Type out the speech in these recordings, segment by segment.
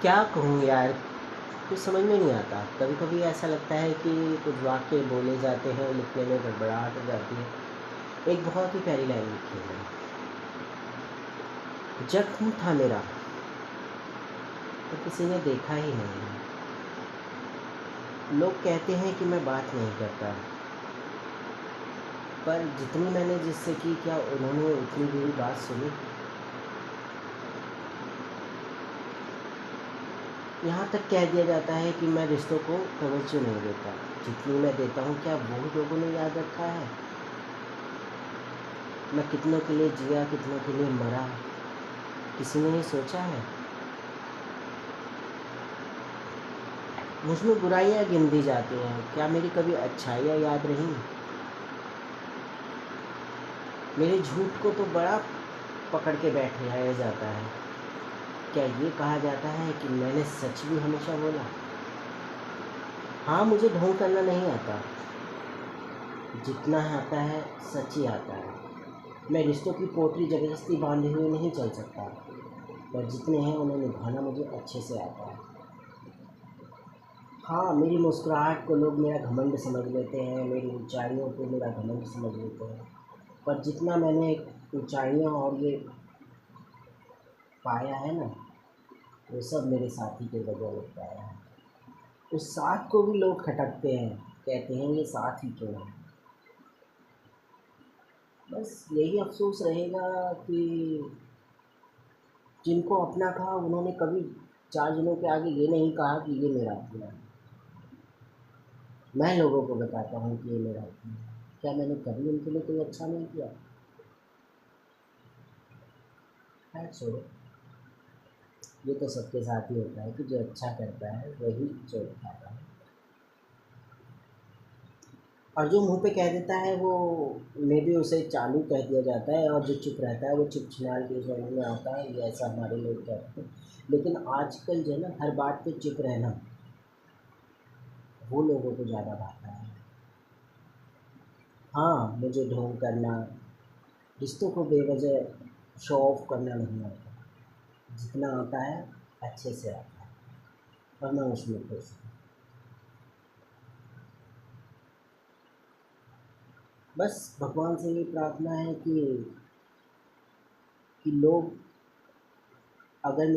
क्या कहूँ यार, कुछ समझ में नहीं आता। कभी कभी ऐसा लगता है कि कुछ वाक्य बोले जाते हैं, लिखने में गड़बड़ाहट हो जाती है। एक बहुत ही प्यारी लाइन लिखी है, जख्म था मेरा तो किसी ने देखा ही नहीं। लोग कहते हैं कि मैं बात नहीं करता, पर जितनी मैंने जिससे की, क्या उन्होंने उतनी मेरी बात सुनी? यहाँ तक कह दिया जाता है कि मैं रिश्तों को तवज्जो नहीं देता। जितनी मैं देता हूँ, क्या वो लोगों ने याद रखा है? मैं कितनों के लिए जिया, कितनों के लिए मरा, किसी ने ये सोचा है? मुझमें बुराइयाँ गिन दी जाती हैं, क्या मेरी कभी अच्छाइयाँ याद रहीं? मेरे झूठ को तो बड़ा पकड़ के बैठाया जाता है। क्या ये कहा जाता है कि मैंने सच भी हमेशा बोला? हाँ, मुझे ढोंग करना नहीं आता। जितना आता है सच ही आता है। मैं रिश्तों की पोटली ज़बरदस्ती बांधे हुए नहीं चल सकता, पर जितने हैं उन्हें निभाना मुझे अच्छे से आता है। हाँ, मेरी मुस्कुराहट को लोग मेरा घमंड समझ लेते हैं, मेरी ऊंचाइयों को मेरा घमंड समझ लेते हैं, पर जितना मैंने ऊंचाइयाँ और ये पाया है ना, वो सब मेरे साथी के बदौलत पाया है। उस साथ को भी लोग खटकते हैं, कहते हैं ये साथ ही क्यों है। बस यही अफसोस रहेगा कि जिनको अपना कहा, उन्होंने कभी चार जनों के आगे ये नहीं कहा कि ये मेरा अपना है। मैं लोगों को बताता हूँ कि ये मेरा अपना है। क्या मैंने कभी उनके लिए कोई अच्छा नहीं किया? खैर छोड़ो, ये तो सबके साथ ही होता है कि जो अच्छा करता है वही चोट खाता है, और जो मुंह पे कह देता है वो मे भी उसे चालू कह दिया जाता है, और जो चुप रहता है वो चुप छिनाल के समझ में आता है। ये ऐसा हमारे लोग कहते हैं। लेकिन आजकल जो है ना, हर बात पे चुप रहना वो लोगों को ज़्यादा भाता है। हाँ, मुझे ढोंग करना, रिश्तों को बेवजह शो ऑफ करना नहीं आता। जितना आता है अच्छे से आता है, और मैं उसमें खुश हूँ। बस भगवान से ये प्रार्थना है कि लोग अगर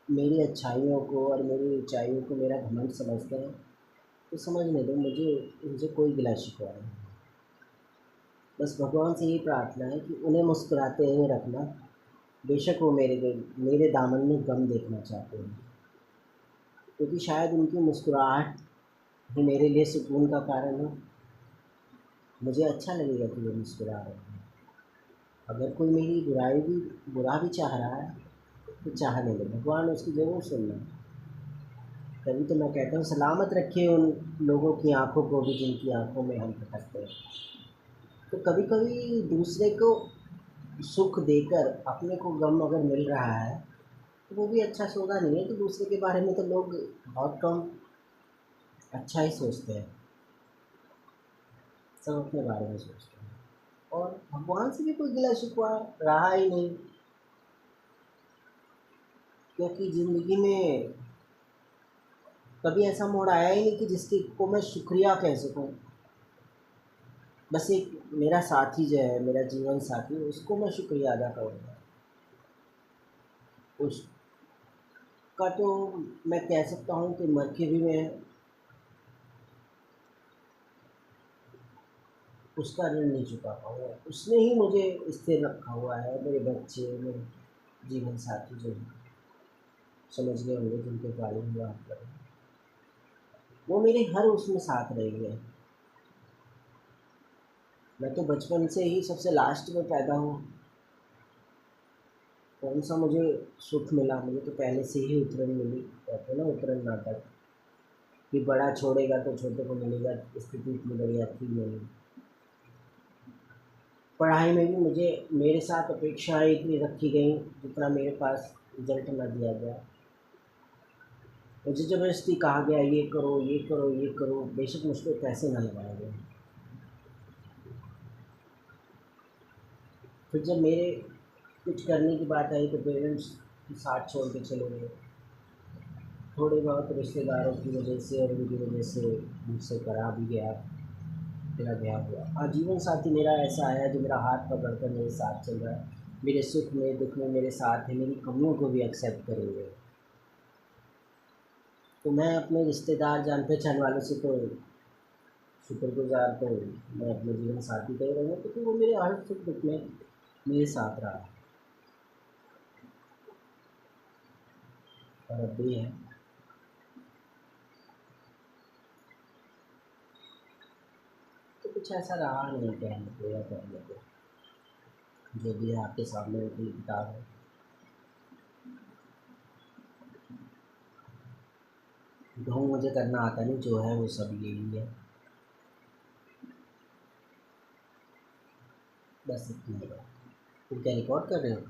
मेरी अच्छाइयों को और मेरी ऊंचाइयों को मेरा घमंड समझते हैं, तो समझने दो, मुझे उनसे कोई गिला शिकवा नहीं। बस भगवान से ये प्रार्थना है कि उन्हें मुस्कुराते हुए रखना। बेशक वो मेरे दामन में गम देखना चाहते हैं, क्योंकि शायद उनकी मुस्कुराहट ही मेरे लिए सुकून का कारण हो। मुझे अच्छा लगेगा कि वो मुस्कुरा रहे हैं। अगर कोई मेरी बुरा भी चाह रहा है, तो चाहने दो, भगवान उसकी ज़रूर सुनना। तभी तो मैं कहता हूँ, सलामत रखिए उन लोगों की आंखों को भी जिनकी आंखों में हम भटकते हैं। तो कभी कभी दूसरे को सुख देकर अपने को गम अगर मिल रहा है, तो वो भी अच्छा सौदा नहीं है। तो दूसरे के बारे में तो लोग बहुत कम अच्छा ही सोचते हैं, सब अपने बारे में सोचते हैं, और भगवान से भी कोई गिला शिकवा रहा ही नहीं। क्योंकि ज़िंदगी में कभी ऐसा मोड़ आया ही नहीं कि जिसकी को मैं शुक्रिया कह सकूं। बस एक मेरा साथी जो है, मेरा जीवन साथी, उसको मैं शुक्रिया अदा करूँगा। उसका तो मैं कह सकता हूँ कि मर के भी मैं उसका ऋण नहीं चुका पाऊँगा। उसने ही मुझे स्थिर रखा हुआ है। मेरे बच्चे, मेरे जीवन साथी जो हैं, समझ गए होंगे जिनके बारे में बात कर रहे हैं, वो मेरे हर उसमें साथ रहेंगे। मैं तो बचपन से ही सबसे लास्ट में पैदा हूँ। कौन सा मुझे सुख मिला? मुझे तो पहले से ही उतरन मिली। कहते हैं ना, उतरन नाटक, कि बड़ा छोड़ेगा तो छोटे को मिलेगा। स्थिति इतनी बढ़िया थी मेरी। पढ़ाई में भी मुझे मेरे साथ अपेक्षाएं इतनी रखी गई, जितना मेरे पास रिजल्ट ना दिया गया। मुझे ज़बरदस्ती कहा गया ये करो ये करो ये करो, बेशक मुझ पर पैसे ना लगाए गए। फिर जब मेरे कुछ करने की बात आई तो पेरेंट्स कि साथ छोड़ के चले गए। थोड़े बहुत रिश्तेदारों की वजह से और उनकी वजह से मुझसे करा भी गया, मेरा ब्याह हुआ। और जीवन साथी मेरा ऐसा आया जो मेरा हाथ पकड़ कर मेरे साथ चल रहा है, मेरे सुख में दुख में मेरे साथ है, मेरी कमियों को भी एक्सेप्ट करेंगे। तो मैं अपने रिश्तेदार जान पहचान वालों से तो शुक्रगुजार, तो मैं अपने जीवन साथी का ही रहूँगा क्योंकि वो मेरे हर सुख दुख में मेरे साथ रहा और अब भी है। तो कुछ ऐसा रहा नहीं कहने को या करने को, जो भी है आपके सामने एक किताब है। ढोंग मुझे करना आता नहीं, जो है वो सब यही है, बस इतना ही है। तुम क्या रिकॉर्ड कर रहे हो?